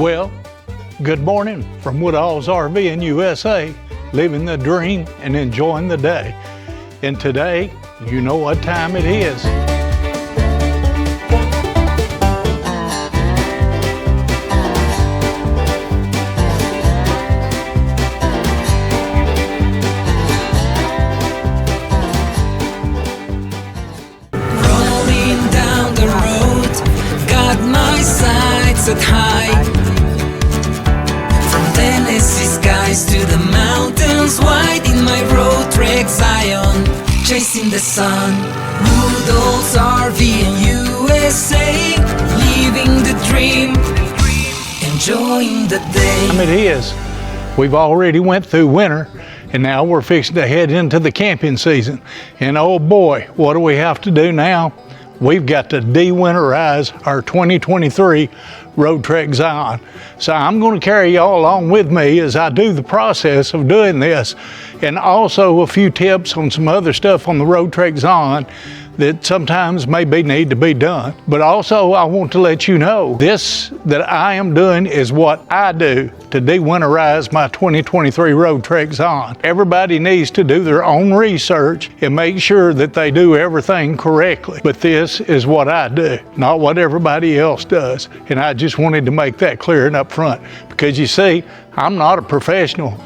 Well, good morning from Woodallsrvnusa, living the dream and enjoying the day. And today, you know what time it is. Rolling down the road, got my sights set high. From Tennessee skies to the mountains wide, in my Roadtrek Zion, chasing the sun. Woodallsrvnusa, living the dream, enjoying the day. It is. We've already went through winter, and now we're fixing to head into the camping season. And oh boy, what do we have to do now? We've got to de-winterize our 2023 Roadtrek Zion. So I'm going to carry y'all along with me as I do the process of doing this, and also a few tips on some other stuff on the Roadtrek Zion that sometimes maybe need to be done. But also I want to let you know this that I am doing is what I do to de-winterize my 2023 Roadtrek Zion. Everybody needs to do their own research and make sure that they do everything correctly. But this is what I do, not what everybody else does. And I just wanted to make that clear and up front, because you see, I'm not a professional.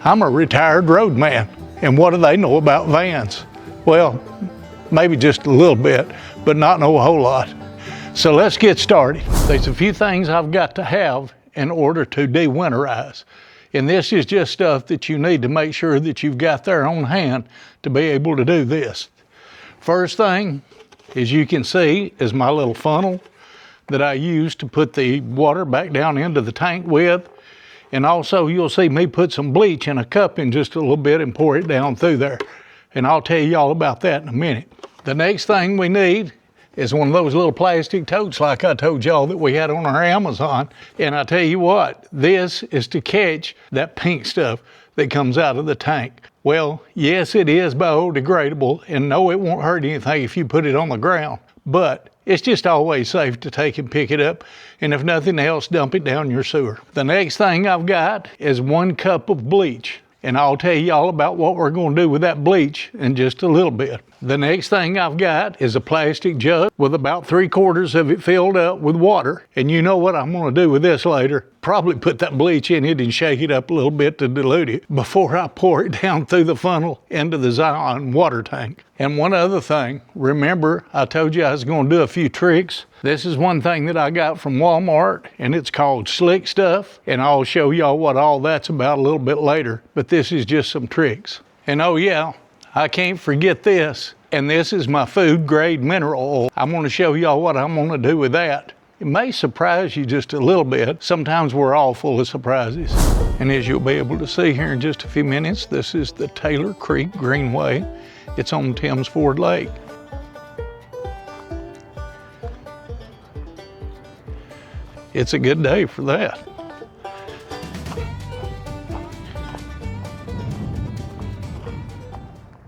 I'm a retired roadman. And what do they know about vans? Well, maybe just a little bit, but not know a whole lot. So let's get started. There's a few things I've got to have in order to de-winterize. And this is just stuff that you need to make sure that you've got there on hand to be able to do this. First thing, as you can see, is my little funnel that I use to put the water back down into the tank with. And also you'll see me put some bleach in a cup in just a little bit and pour it down through there. And I'll tell you all about that in a minute. The next thing we need is one of those little plastic totes like I told y'all that we had on our Amazon. And I tell you what, this is to catch that pink stuff that comes out of the tank. Well, yes, it is biodegradable, and no, it won't hurt anything if you put it on the ground. But it's just always safe to take and pick it up, and if nothing else, dump it down your sewer. The next thing I've got is 1 cup of bleach. And I'll tell you all about what we're going to do with that bleach in just a little bit. The next thing I've got is a plastic jug with about 3/4 of it filled up with water. And you know what I'm going to do with this later? Probably put that bleach in it and shake it up a little bit to dilute it before I pour it down through the funnel into the Zion water tank. And one other thing, remember I told you I was going to do a few tricks. This is one thing that I got from Walmart, and it's called Slick Stuff, and I'll show y'all what all that's about a little bit later, but this is just some tricks. And oh yeah, I can't forget this, and this is my food grade mineral oil. I'm going to show y'all what I'm going to do with that. It may surprise you just a little bit. Sometimes we're all full of surprises. And as you'll be able to see here in just a few minutes, this is the Taylor Creek Greenway. It's on Thames Ford Lake. It's a good day for that.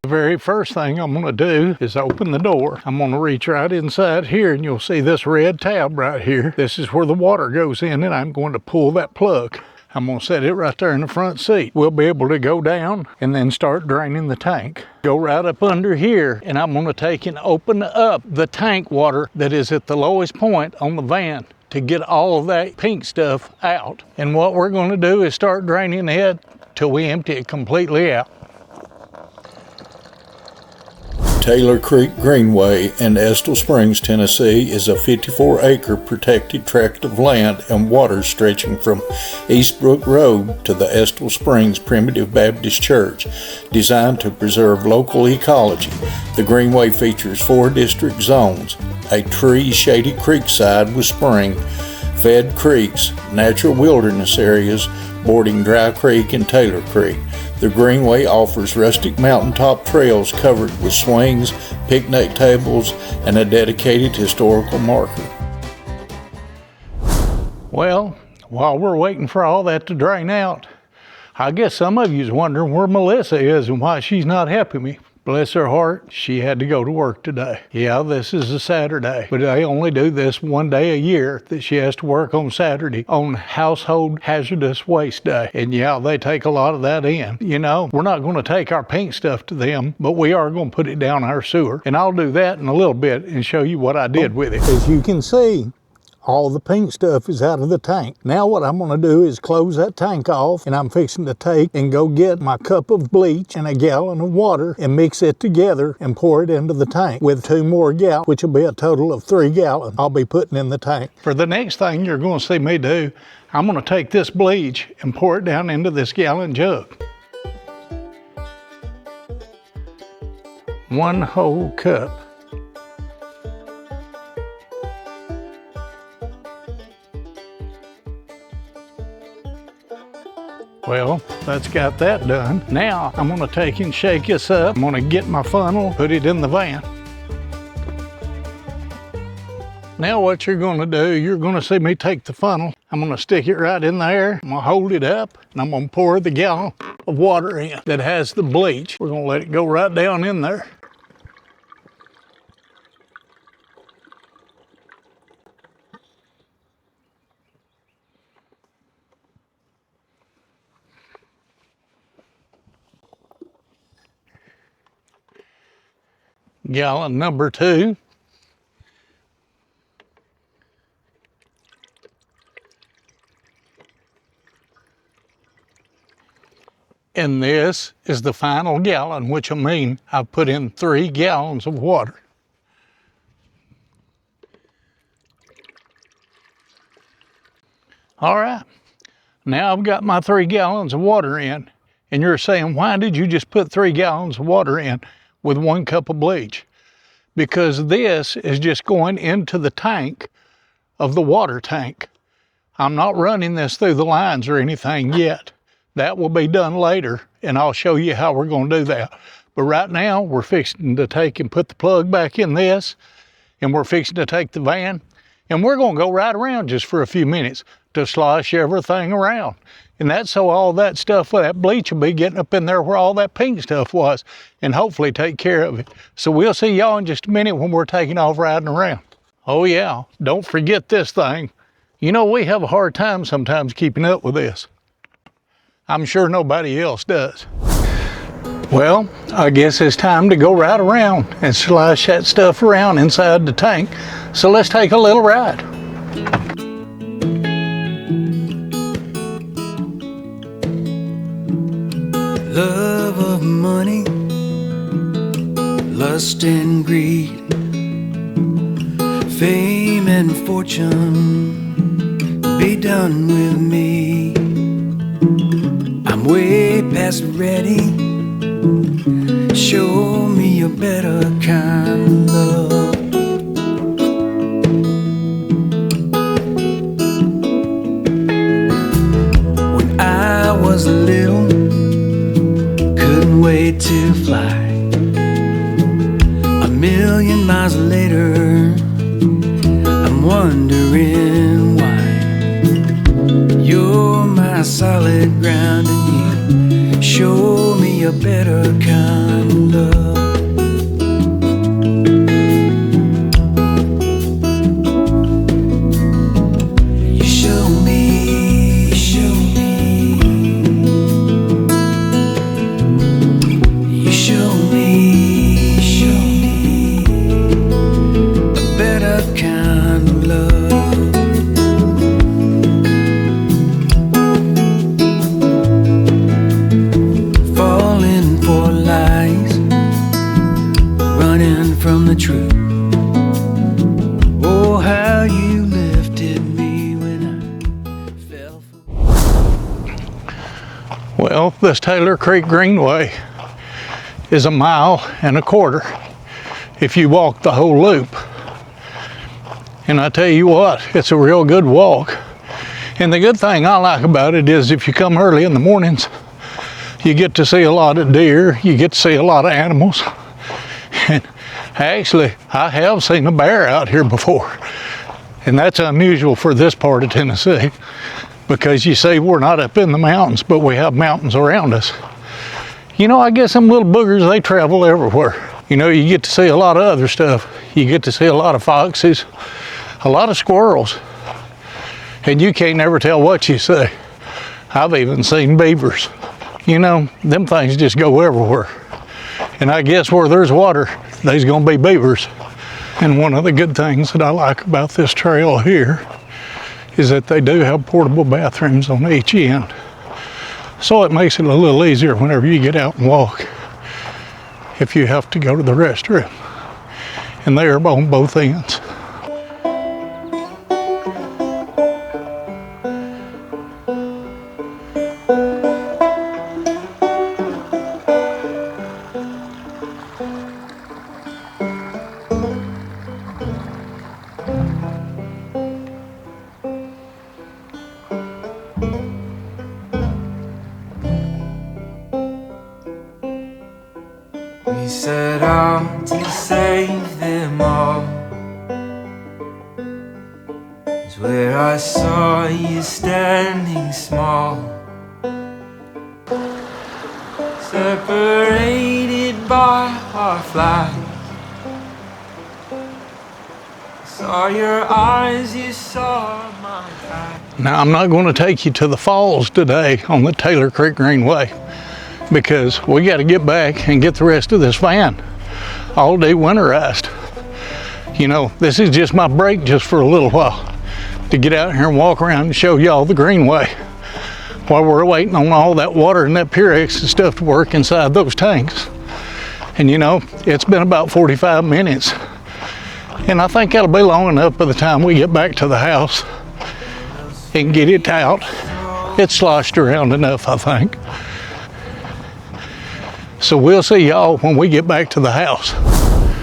The very first thing I'm going to do is open the door. I'm going to reach right inside here, and you'll see this red tab right here. This is where the water goes in, and I'm going to pull that plug. I'm going to set it right there in the front seat. We'll be able to go down and then start draining the tank. Go right up under here, and I'm going to take and open up the tank water that is at the lowest point on the van to get all of that pink stuff out. And what we're going to do is start draining it till we empty it completely out. Taylor Creek Greenway in Estill Springs, Tennessee is a 54-acre protected tract of land and water stretching from Eastbrook Road to the Estill Springs Primitive Baptist Church, designed to preserve local ecology. The Greenway features 4 district zones: a tree-shaded creekside with spring-fed creeks, natural wilderness areas bordering Dry Creek and Taylor Creek. The Greenway offers rustic mountaintop trails covered with swings, picnic tables, and a dedicated historical marker. Well, while we're waiting for all that to drain out, I guess some of you's wondering where Melissa is and why she's not helping me. Bless her heart, she had to go to work today. Yeah, this is a Saturday, but they only do this one day a year that she has to work on Saturday on Household Hazardous Waste Day. And yeah, they take a lot of that in. You know, we're not going to take our pink stuff to them, but we are going to put it down our sewer. And I'll do that in a little bit and show you what I did with it. As you can see, all the pink stuff is out of the tank. Now what I'm gonna do is close that tank off, and I'm fixing to take and go get my cup of bleach and a gallon of water and mix it together and pour it into the tank with 2 more gallons, which will be a total of 3 gallons I'll be putting in the tank. For the next thing you're gonna see me do, I'm gonna take this bleach and pour it down into this gallon jug. 1 whole cup. Well, that's got that done. Now, I'm gonna take and shake this up. I'm gonna get my funnel, put it in the van. Now what you're gonna do, you're gonna see me take the funnel. I'm gonna stick it right in there. I'm gonna hold it up, and I'm gonna pour the gallon of water in that has the bleach. We're gonna let it go right down in there. Gallon number 2. And this is the final gallon, which will mean I've put in 3 gallons of water. All right, now I've got my 3 gallons of water in, and you're saying, why did you just put 3 gallons of water in with 1 cup of bleach? Because this is just going into the tank of the water tank. I'm not running this through the lines or anything yet. That will be done later, and I'll show you how we're going to do that. But right now, we're fixing to take and put the plug back in this, and we're fixing to take the van, and we're going to go right around just for a few minutes to slosh everything around. And that's so all that stuff, that bleach will be getting up in there where all that pink stuff was, and hopefully take care of it. So we'll see y'all in just a minute when we're taking off riding around. Oh yeah, don't forget this thing. You know, we have a hard time sometimes keeping up with this. I'm sure nobody else does. Well, I guess it's time to go right around and slosh that stuff around inside the tank. So let's take a little ride. Love of money, lust and greed, fame and fortune, be done with me. I'm way past ready, show me a better kind of love. When I was little, wait to fly. A million miles later, I'm wondering why. You're my solid ground, and you show me a better kind of love. From the truth. Oh, how you lifted me when I fell. Well, this Taylor Creek Greenway is 1.25 miles if you walk the whole loop. And I tell you what, it's a real good walk. And the good thing I like about it is if you come early in the mornings, you get to see a lot of deer, you get to see a lot of animals. And actually, I have seen a bear out here before, and that's unusual for this part of Tennessee, because you see we're not up in the mountains, but we have mountains around us. You know, I guess them little boogers, they travel everywhere. You know, you get to see a lot of other stuff. You get to see a lot of foxes, a lot of squirrels, and you can't never tell what you see. I've even seen beavers. You know, them things just go everywhere. And I guess where there's water, there's gonna be beavers. And one of the good things that I like about this trail here is that they do have portable bathrooms on each end. So it makes it a little easier whenever you get out and walk if you have to go to the restroom. And they are on both ends. We set out to save them all. It's where I saw you standing small, separated by our flag. Saw your eyes, you saw my back. Now, I'm not going to take you to the falls today on the Taylor Creek Greenway because we got to get back and get the rest of this van all de-winterized. You know, this is just my break just for a little while to get out here and walk around and show y'all the Greenway while we're waiting on all that water and that Purex and stuff to work inside those tanks. And you know, it's been about 45 minutes. And I think that'll be long enough by the time we get back to the house and get it out. It's sloshed around enough, I think. So we'll see y'all when we get back to the house.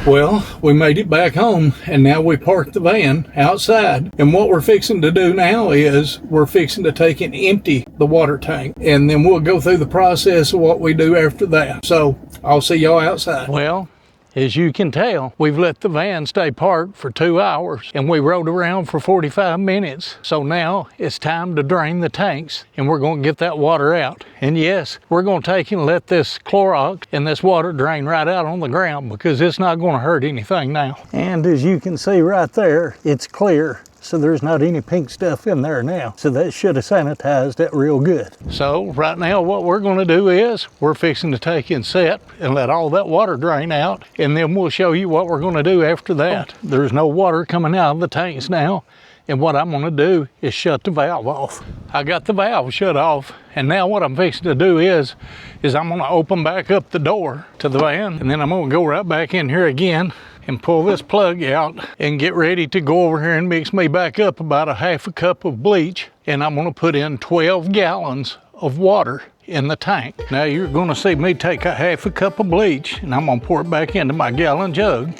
Well, we made it back home and now we parked the van outside. And what we're fixing to do now is we're fixing to take and empty the water tank. And then we'll go through the process of what we do after that. So I'll see y'all outside. Well, as you can tell, we've let the van stay parked for 2 hours and we rode around for 45 minutes. So now it's time to drain the tanks and we're going to get that water out. And yes, we're going to take and let this Clorox and this water drain right out on the ground because it's not going to hurt anything now. And as you can see right there, it's clear. So there's not any pink stuff in there now. So that should have sanitized it real good. So right now what we're gonna do is we're fixing to take and set and let all that water drain out. And then we'll show you what we're gonna do after that. There's no water coming out of the tanks now. And what I'm gonna do is shut the valve off. I got the valve shut off. And now what I'm fixing to do is I'm gonna open back up the door to the van. And then I'm gonna go right back in here again and pull this plug out and get ready to go over here and mix me back up about a half a cup of bleach. And I'm gonna put in 12 gallons of water in the tank. Now you're gonna see me take a half a cup of bleach and I'm gonna pour it back into my gallon jug.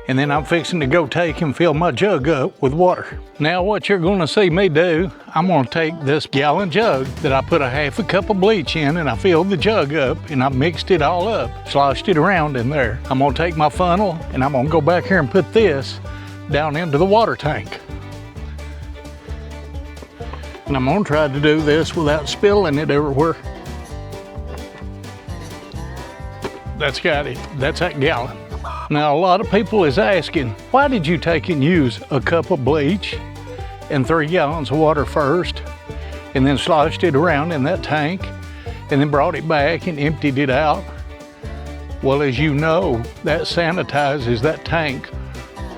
And then I'm fixing to go take and fill my jug up with water. Now what you're gonna see me do, I'm gonna take this gallon jug that I put a half a cup of bleach in and I filled the jug up and I mixed it all up, sloshed it around in there. I'm gonna take my funnel and I'm gonna go back here and put this down into the water tank. And I'm gonna try to do this without spilling it everywhere. That's got it, that's that gallon. Now a lot of people is asking, why did you take and use a cup of bleach and 3 gallons of water first and then sloshed it around in that tank and then brought it back and emptied it out? Well, as you know, that sanitizes that tank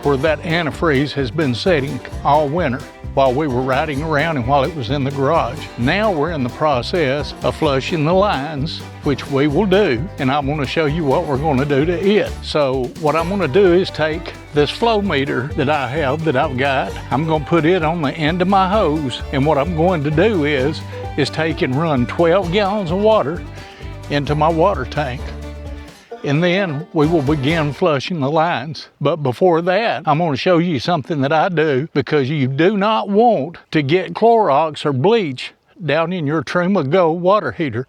where that antifreeze has been sitting all winter while we were riding around and while it was in the garage. Now we're in the process of flushing the lines, which we will do, and I'm gonna show you what we're gonna do to it. So what I'm gonna do is take this flow meter that I have, that I've got, I'm gonna put it on the end of my hose, and what I'm going to do is take and run 12 gallons of water into my water tank. And then we will begin flushing the lines. But before that, I'm going to show you something that I do, because you do not want to get Clorox or bleach down in your Truma Go water heater.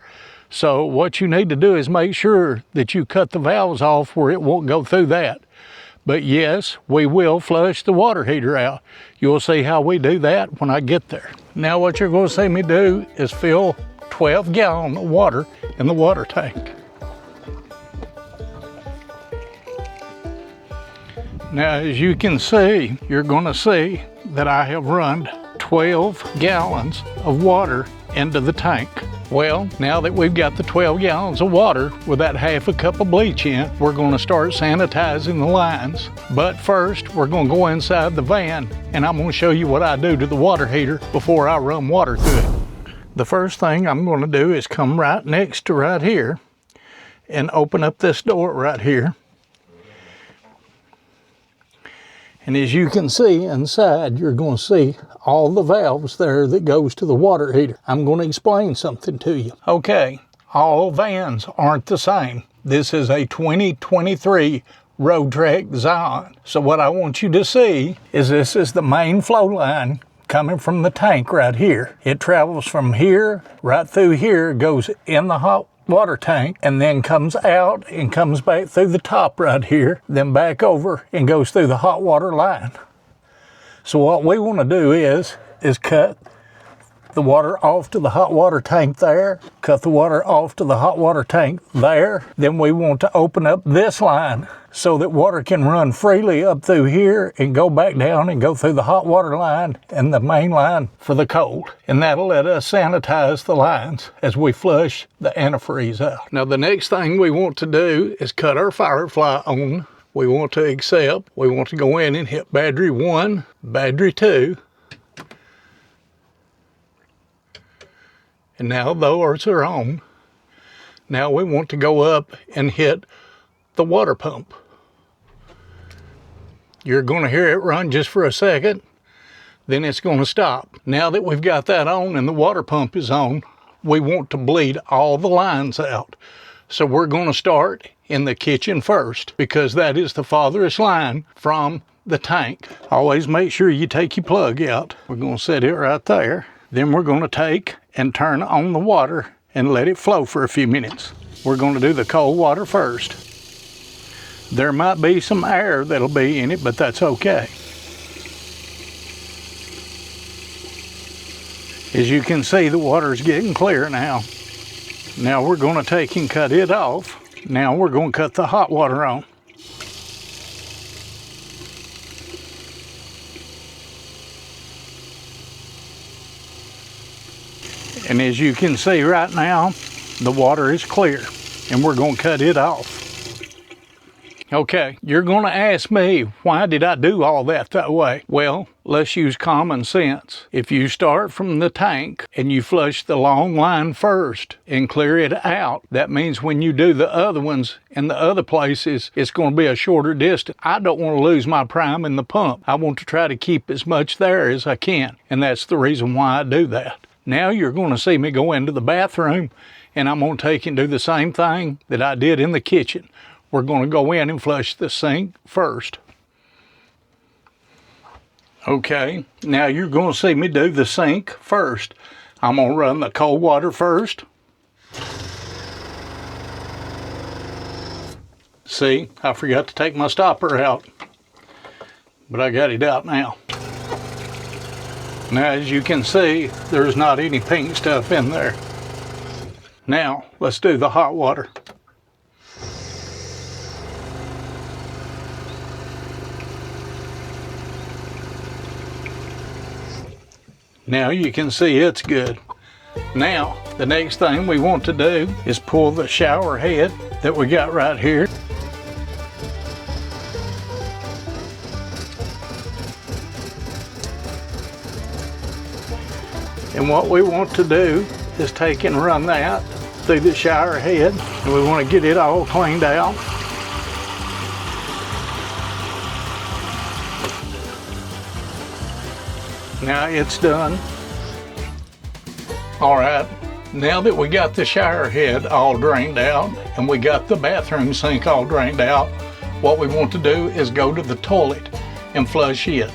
So what you need to do is make sure that you cut the valves off where it won't go through that. But yes, we will flush the water heater out. You'll see how we do that when I get there. Now what you're going to see me do is fill 12 gallons of water in the water tank. Now, as you can see, you're gonna see that I have run 12 gallons of water into the tank. Well, now that we've got the 12 gallons of water with that half a cup of bleach in, we're gonna start sanitizing the lines. But first, we're gonna go inside the van and I'm gonna show you what I do to the water heater before I run water through it. The first thing I'm gonna do is come right next to right here and open up this door right here. And as you can see inside, you're going to see all the valves there that goes to the water heater. I'm going to explain something to you. Okay, all vans aren't the same. This is a 2023 Roadtrek Zion. So what I want you to see is this is the main flow line coming from the tank right here. It travels from here, right through here, goes in the hot water tank, and then comes out and comes back through the top right here, then back over and goes through the hot water line. So what we want to do is cut the water off to the hot water tank there, cut the water off to the hot water tank there. Then we want to open up this line so that water can run freely up through here and go back down and go through the hot water line and the main line for the cold. And that'll let us sanitize the lines as we flush the antifreeze out. Now the next thing we want to do is cut our firefly on. We want to accept, we want to go in and hit battery 1, battery 2. And now those are on. Now we want to go up and hit the water pump. You're going to hear it run just for a second, then it's going to stop. Now that we've got that on and the water pump is on, we want to bleed all the lines out. So we're going to start in the kitchen first because that is the farthest line from the tank. Always make sure you take your plug out. We're going to set it right there. Then we're going to take and turn on the water and let it flow for a few minutes. We're going to do the cold water first. There might be some air that'll be in it, but that's okay. As you can see, the water is getting clear now. Now we're going to take and cut it off. Now we're going to cut the hot water on. And as you can see right now, the water is clear and we're going to cut it off. Okay, you're going to ask me, why did I do all that way? Well, let's use common sense. If you start from the tank and you flush the long line first and clear it out, that means when you do the other ones in the other places, it's going to be a shorter distance. I don't want to lose my prime in the pump. I want to try to keep as much there as I can, and that's the reason why I do that. Now you're going to see me go into the bathroom and I'm going to take and do the same thing that I did in the kitchen. We're going to go in and flush the sink first. Okay, now you're going to see me do the sink first. I'm going to run the cold water first. See, I forgot to take my stopper out, but I got it out now. Now, as you can see, there's not any pink stuff in there. Now, let's do the hot water. Now you can see it's good. Now, the next thing we want to do is pull the shower head that we got right here. And what we want to do is take and run that through the shower head, and we want to get it all cleaned out. Now it's done. All right, now that we got the shower head all drained out and we got the bathroom sink all drained out, what we want to do is go to the toilet and flush it.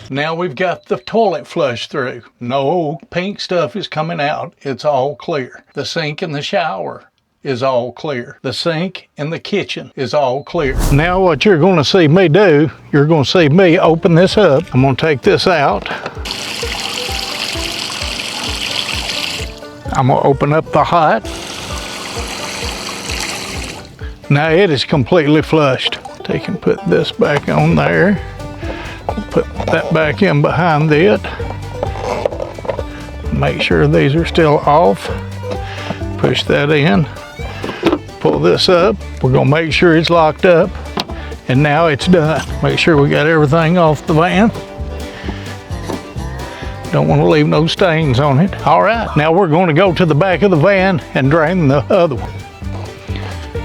Now we've got the toilet flushed through. No pink stuff is coming out. It's all clear. The sink and the shower is all clear. The sink and the kitchen is all clear. Now what you're going to see me do, you're going to see me open this up. I'm going to take this out. I'm going to open up the hot. Now it is completely flushed. Take and put this back on there. Put that back in behind it. Make sure these are still off. Push that in. Pull this up. We're gonna make sure it's locked up. And now it's done. Make sure we got everything off the van. Don't want to leave no stains on it. All right, now we're going to go to the back of the van and drain the other one.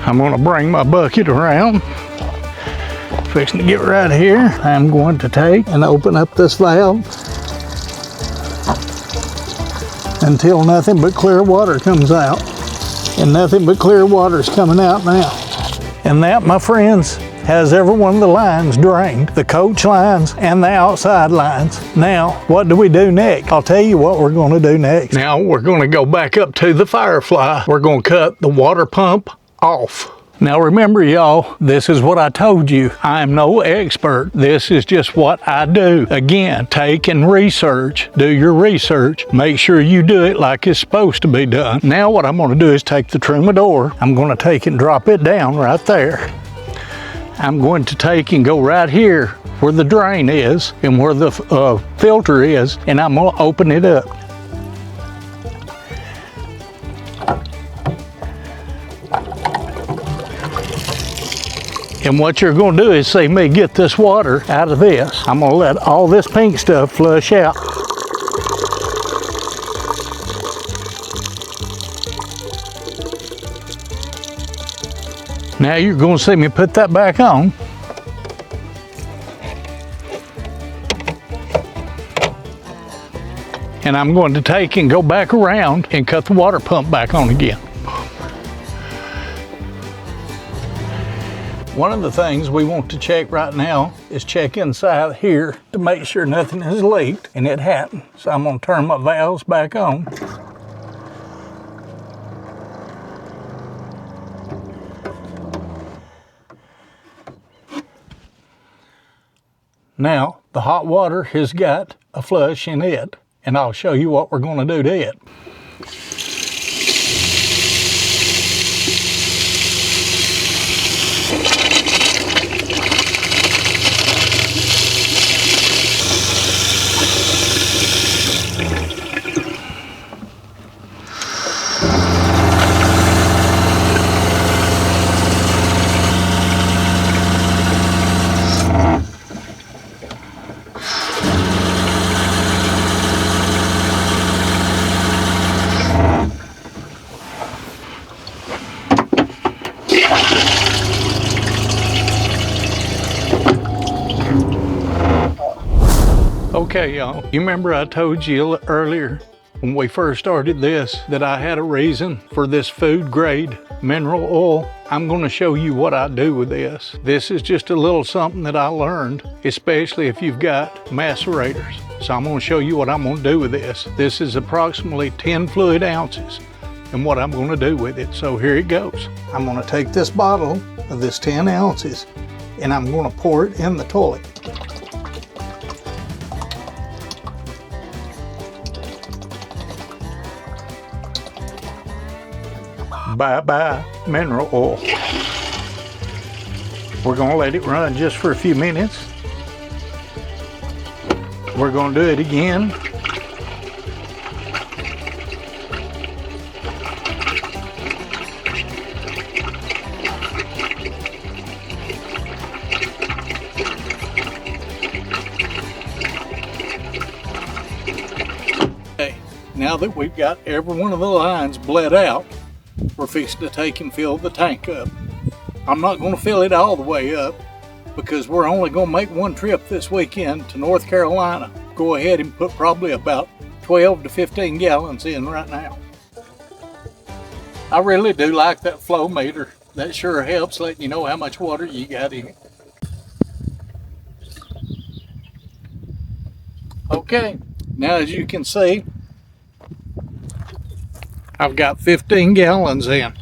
I'm going to bring my bucket around. Fixing to get right here. I'm going to take and open up this valve until nothing but clear water comes out. And nothing but clear water is coming out now. And that, my friends, has every one of the lines drained, the coach lines and the outside lines. Now, what do we do next? I'll tell you what we're going to do next. Now, we're going to go back up to the Firefly. We're going to cut the water pump off. Now remember, y'all, this is what I told you. I'm no expert. This is just what I do. Again, take and research. Do your research. Make sure you do it like it's supposed to be done. Now what I'm going to do is take the troubadour. I'm going to take and drop it down right there. I'm going to take and go right here where the drain is and where the filter is, and I'm going to open it up. And what you're going to do is see me get this water out of this. I'm going to let all this pink stuff flush out. Now you're going to see me put that back on. And I'm going to take and go back around and cut the water pump back on again. One of the things we want to check right now is check inside here to make sure nothing has leaked, and it hadn't. So I'm going to turn my valves back on. Now, the hot water has got a flush in it, and I'll show you what we're going to do to it. Okay, y'all, you remember I told you earlier when we first started this that I had a reason for this food grade mineral oil? I'm going to show you what I do with this. This is just a little something that I learned, especially if you've got macerators. So I'm going to show you what I'm going to do with this. This is approximately 10 fluid ounces and what I'm going to do with it. So here it goes. I'm going to take this bottle of this 10 ounces and I'm going to pour it in the toilet. Bye-bye mineral oil. We're going to let it run just for a few minutes. We're going to do it again. Okay, now that we've got every one of the lines bled out, we're fixing to take and fill the tank up. I'm not going to fill it all the way up because we're only going to make one trip this weekend to North Carolina. Go ahead and put probably about 12 to 15 gallons in right now. I really do like that flow meter. That sure helps letting you know how much water you got in it. Okay, now as you can see, I've got 15 gallons in.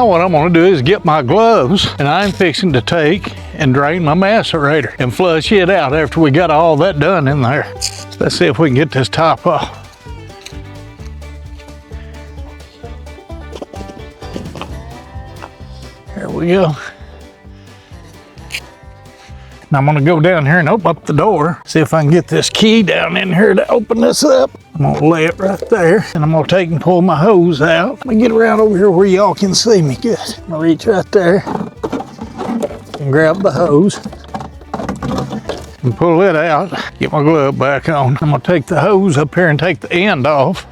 Now what I'm gonna do is get my gloves, and I'm fixing to take and drain my macerator and flush it out after we got all that done in there. Let's see if we can get this top off. There we go. Now I'm gonna go down here and open up the door, see if I can get this key down in here to open this up. I'm gonna lay it right there, and I'm gonna take and pull my hose out. I'm gonna get around over here where y'all can see me good. I'm gonna reach right there and grab the hose and pull it out. Get my glove back on. I'm gonna take the hose up here and take the end off.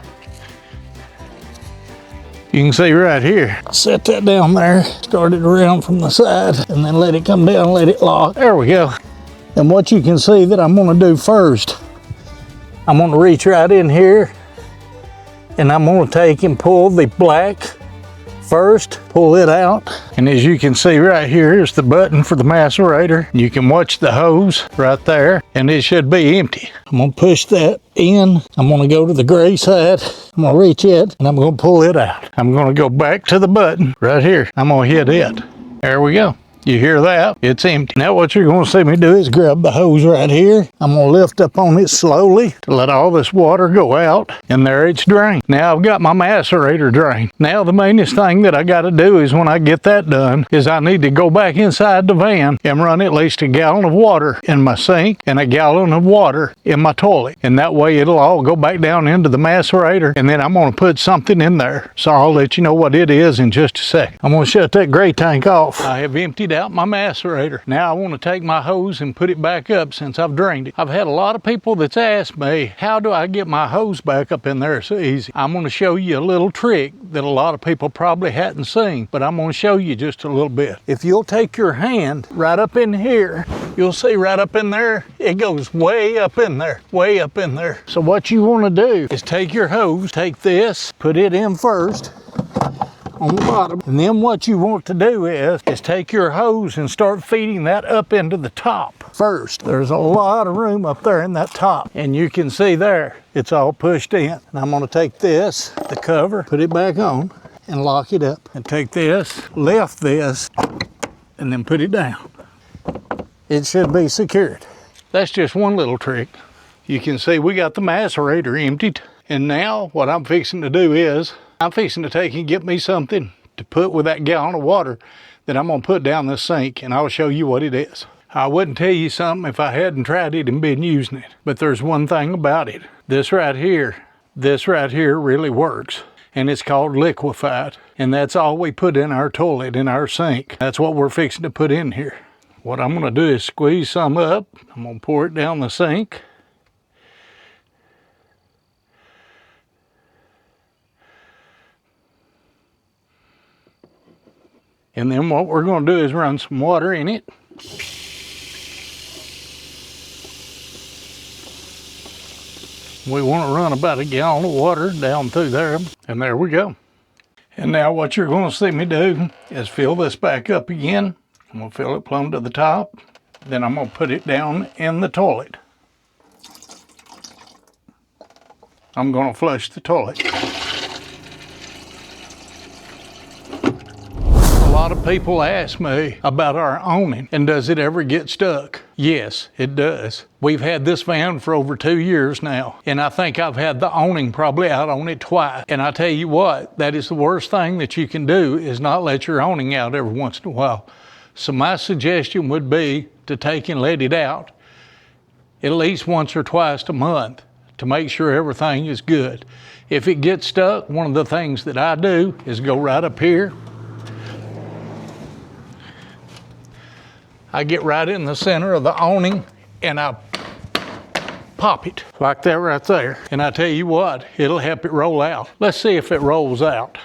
You can see right here, set that down there, start it around from the side, and then let it come down, let it lock. There we go. And what you can see that I'm gonna do first, I'm gonna reach right in here, and I'm gonna take and pull the black first, pull it out. And as you can see right here, here's the button for the macerator. You can watch the hose right there, and it should be empty. I'm gonna push that in. I'm gonna go to the gray side. I'm gonna reach it, and I'm gonna pull it out. I'm gonna go back to the button right here. I'm gonna hit it. There we go. You hear that? It's empty. Now what you're gonna see me do is grab the hose right here. I'm gonna lift up on it slowly to let all this water go out, and there it's drained. Now I've got my macerator drained. Now the mainest thing that I gotta do is when I get that done is I need to go back inside the van and run at least a gallon of water in my sink and a gallon of water in my toilet. And that way it'll all go back down into the macerator, and then I'm gonna put something in there. So I'll let you know what it is in just a second. I'm gonna shut that gray tank off. I have emptied out my macerator. Now I want to take my hose and put it back up since I've drained it. I've had a lot of people that's asked me, how do I get my hose back up in there so easy? I'm going to show you a little trick that a lot of people probably hadn't seen, but I'm going to show you just a little bit. If you'll take your hand right up in here, you'll see right up in there, it goes way up in there, way up in there. So what you want to do is take your hose, take this, put it in first on the bottom, and then what you want to do is take your hose and start feeding that up into the top first. There's a lot of room up there in that top, and you can see there it's all pushed in. And I'm going to take this, the cover, put it back on and lock it up, and take this, lift this, and then put it down. It should be secured. That's just one little trick. You can see we got the macerator emptied, and now what I'm fixing to do is I'm fixing to take and get me something to put with that gallon of water that I'm gonna put down this sink, and I'll show you what it is. I wouldn't tell you something if I hadn't tried it and been using it, but there's one thing about it. This right here really works, and it's called liquefied, and that's all we put in our toilet, in our sink. That's what we're fixing to put in here. What I'm gonna do is squeeze some up. I'm gonna pour it down the sink. And then what we're going to do is run some water in it. We want to run about a gallon of water down through there, and there we go. And now what you're going to see me do is fill this back up again. I'm going to fill it plumb to the top. Then I'm going to put it down in the toilet. I'm going to flush the toilet. A lot of people ask me about our awning and does it ever get stuck? Yes, it does. We've had this van for over 2 years now, and I think I've had the awning probably out on it twice. And I tell you what, that is the worst thing that you can do, is not let your awning out every once in a while. So my suggestion would be to take and let it out at least once or twice a month to make sure everything is good. If it gets stuck, one of the things that I do is go right up here. I get right in the center of the awning and I pop it like that right there. And I tell you what, it'll help it roll out. Let's see if it rolls out.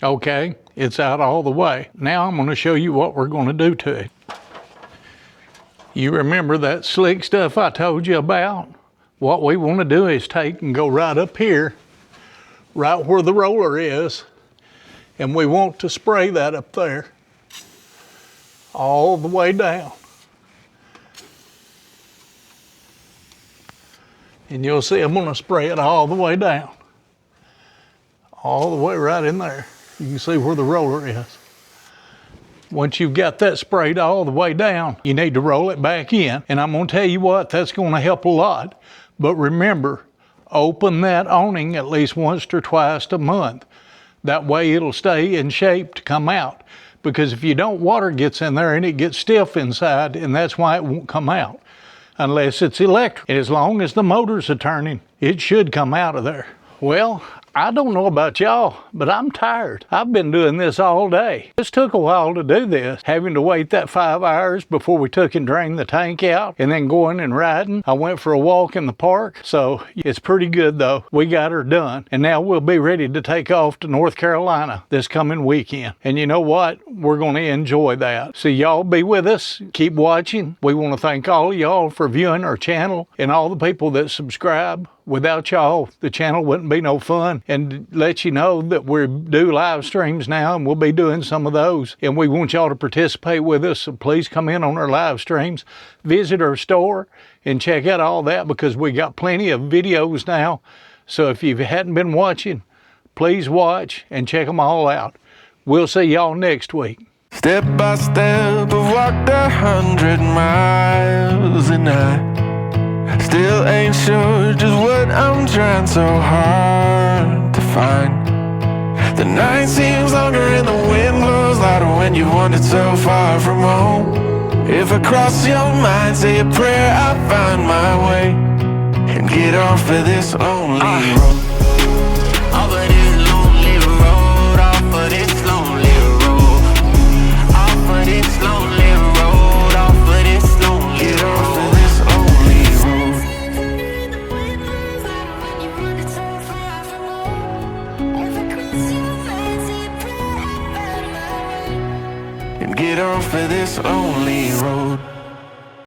Okay, it's out all the way. Now I'm going to show you what we're going to do to it. You remember that slick stuff I told you about? What we want to do is take and go right up here, right where the roller is, And we want to spray that up there all the way down. And you'll see I'm gonna spray it all the way down. All the way right in there. You can see where the roller is. Once you've got that sprayed all the way down, you need to roll it back in. And I'm gonna tell you what, that's gonna help a lot. But remember, open that awning at least once or twice a month. That way it'll stay in shape to come out. Because if you don't, water gets in there and it gets stiff inside, and that's why it won't come out. Unless it's electric. And as long as the motors are turning, it should come out of there. Well, I don't know about y'all, but I'm tired. I've been doing this all day. This took a while to do this, having to wait that 5 hours before we took and drained the tank out, and then going and riding. I went for a walk in the park, so it's pretty good though. We got her done, and now we'll be ready to take off to North Carolina this coming weekend. And you know what? We're going to enjoy that. So y'all be with us. Keep watching. We want to thank all of y'all for viewing our channel and all the people that subscribe. Without y'all, the channel wouldn't be no fun. And let you know that we do live streams now, and we'll be doing some of those. And we want y'all to participate with us, so please come in on our live streams, visit our store, and check out all that, because we got plenty of videos now. So if you hadn't been watching, please watch and check them all out. We'll see y'all next week. Step by step, I've walked 100 miles, and I still ain't sure just what I'm trying so hard to find. The night seems longer and the wind blows louder when you wandered so far from home. If I cross your mind, say a prayer, I find my way and get off of this lonely road. Off of this lonely road, off of this lonely road, off of this lonely road, off of this lonely road. Get off of this lonely road. And get off of this lonely road.